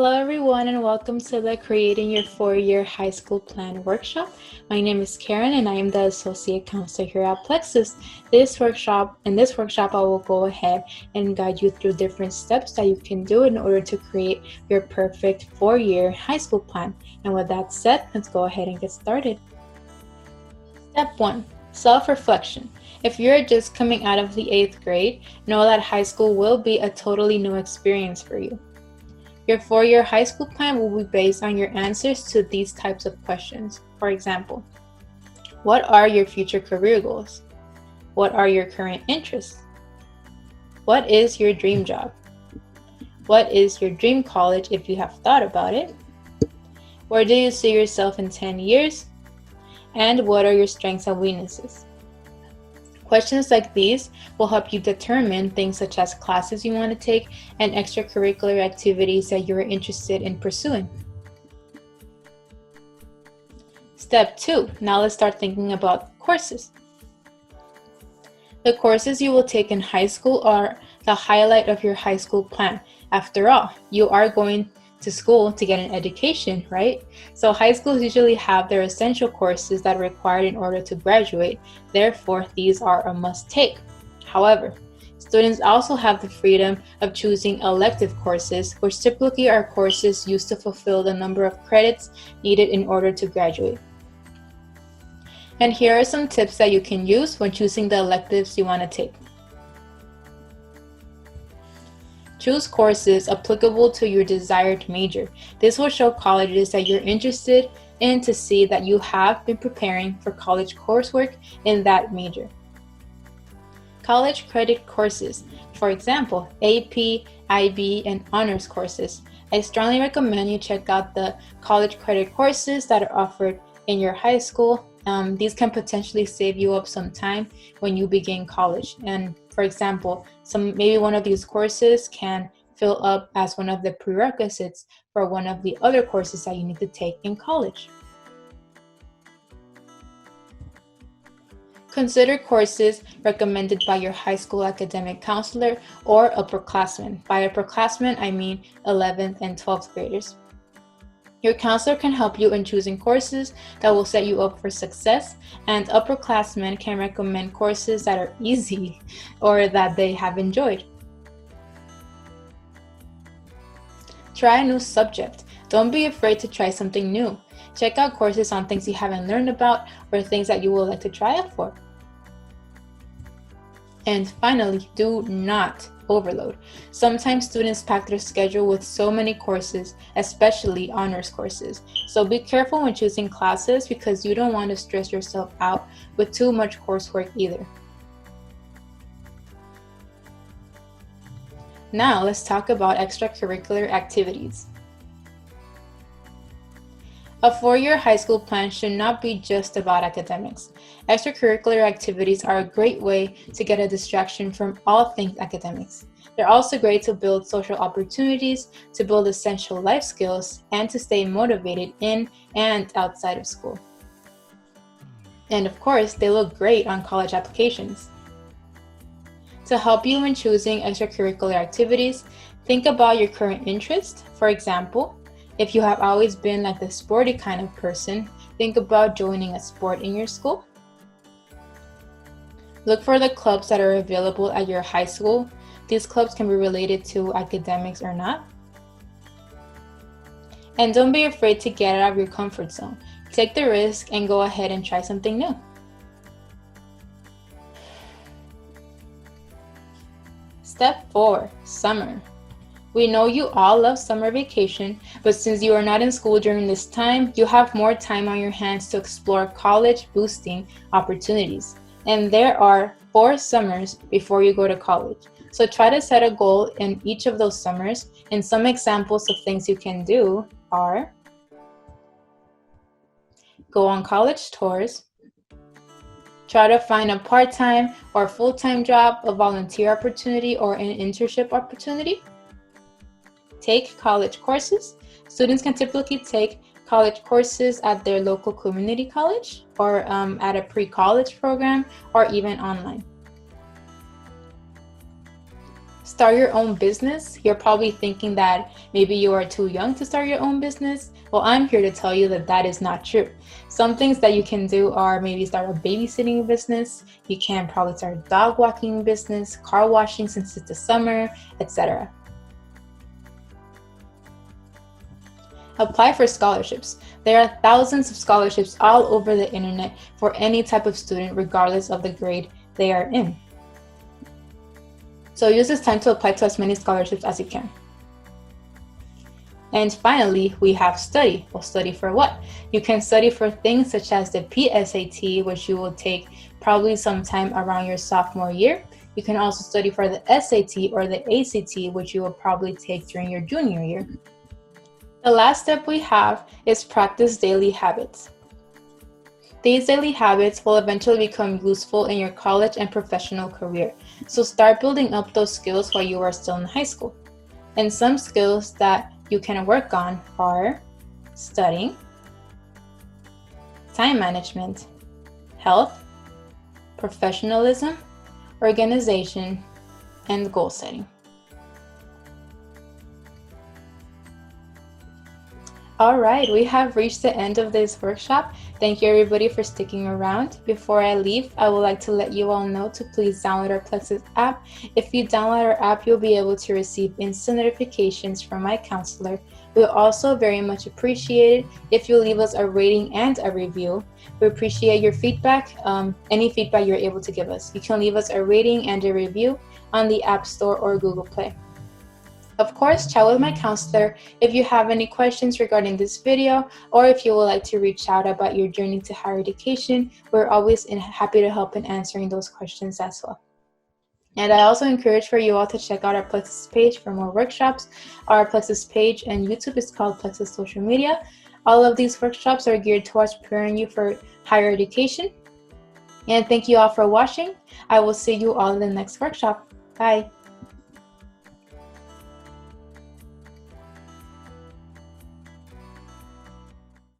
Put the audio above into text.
Hello everyone and welcome to the Creating Your 4-Year High School Plan workshop. My name is Karen and I am the Associate Counselor here at Plexus. In this workshop I will go ahead and guide you through different steps that you can do in order to create your perfect 4-year high school plan. And with that said, let's go ahead and get started. Step 1. Self-reflection. If you're just coming out of the 8th grade, know that high school will be a totally new experience for you. Your 4-year high school plan will be based on your answers to these types of questions. For example, what are your future career goals? What are your current interests? What is your dream job? What is your dream college if you have thought about it? Where do you see yourself in 10 years? And what are your strengths and weaknesses? Questions like these will help you determine things such as classes you want to take and extracurricular activities that you're interested in pursuing. Step 2. Now let's start thinking about courses. The courses you will take in high school are the highlight of your high school plan. After all, you are going to school to get an education, right? So high schools usually have their essential courses that are required in order to graduate. Therefore, these are a must-take. However, students also have the freedom of choosing elective courses, which typically are courses used to fulfill the number of credits needed in order to graduate. And here are some tips that you can use when choosing the electives you want to take. Choose courses applicable to your desired major. This will show colleges that you're interested in to see that you have been preparing for college coursework in that major. College credit courses, for example, AP, IB, and honors courses. I strongly recommend you check out the college credit courses that are offered in your high school. These can potentially save you up some time when you begin college. And for example, maybe one of these courses can fill up as one of the prerequisites for one of the other courses that you need to take in college. Consider courses recommended by your high school academic counselor or upperclassmen. By upperclassmen, I mean 11th and 12th graders. Your counselor can help you in choosing courses that will set you up for success, and upperclassmen can recommend courses that are easy or that they have enjoyed. Try a new subject. Don't be afraid to try something new. Check out courses on things you haven't learned about or things that you would like to try out for. And finally, do not overload. Sometimes students pack their schedule with so many courses, especially honors courses. So be careful when choosing classes because you don't want to stress yourself out with too much coursework either. Now let's talk about extracurricular activities. A 4-year high school plan should not be just about academics. Extracurricular activities are a great way to get a distraction from all things academics. They're also great to build social opportunities, to build essential life skills, and to stay motivated in and outside of school. And of course, they look great on college applications. To help you in choosing extracurricular activities, think about your current interest. For example, if you have always been like the sporty kind of person, think about joining a sport in your school. Look for the clubs that are available at your high school. These clubs can be related to academics or not. And don't be afraid to get out of your comfort zone. Take the risk and go ahead and try something new. Step 4. Summer. We know you all love summer vacation, but since you are not in school during this time, you have more time on your hands to explore college boosting opportunities. And there are 4 summers before you go to college. So try to set a goal in each of those summers, and some examples of things you can do are go on college tours, try to find a part-time or full-time job, a volunteer opportunity, or an internship opportunity. Take college courses. Students can typically take college courses at their local community college or at a pre-college program or even online. Start your own business. You're probably thinking that maybe you are too young to start your own business. Well, I'm here to tell you that that is not true. Some things that you can do are maybe start a babysitting business. You can probably start a dog walking business, car washing since it's the summer, etc. Apply for scholarships. There are thousands of scholarships all over the internet for any type of student, regardless of the grade they are in. So use this time to apply to as many scholarships as you can. And finally, we have study. Well, study for what? You can study for things such as the PSAT, which you will take probably sometime around your sophomore year. You can also study for the SAT or the ACT, which you will probably take during your junior year. The last step we have is practice daily habits. These daily habits will eventually become useful in your college and professional career. So start building up those skills while you are still in high school. And some skills that you can work on are studying, time management, health, professionalism, organization, and goal setting. All right, we have reached the end of this workshop. Thank you everybody for sticking around. Before I leave, I would like to let you all know to please download our Plexus app. If you download our app, you'll be able to receive instant notifications from my counselor. We'll also very much appreciate it if you leave us a rating and a review. We appreciate your feedback, any feedback you're able to give us. You can leave us a rating and a review on the App Store or Google Play. Of course, chat with my counselor if you have any questions regarding this video, or if you would like to reach out about your journey to higher education. We're always happy to help in answering those questions as well. And I also encourage for you all to check out our Plexus page for more workshops. Our Plexus page and YouTube is called Plexus Social Media. All of these workshops are geared towards preparing you for higher education. And thank you all for watching. I will see you all in the next workshop. Bye.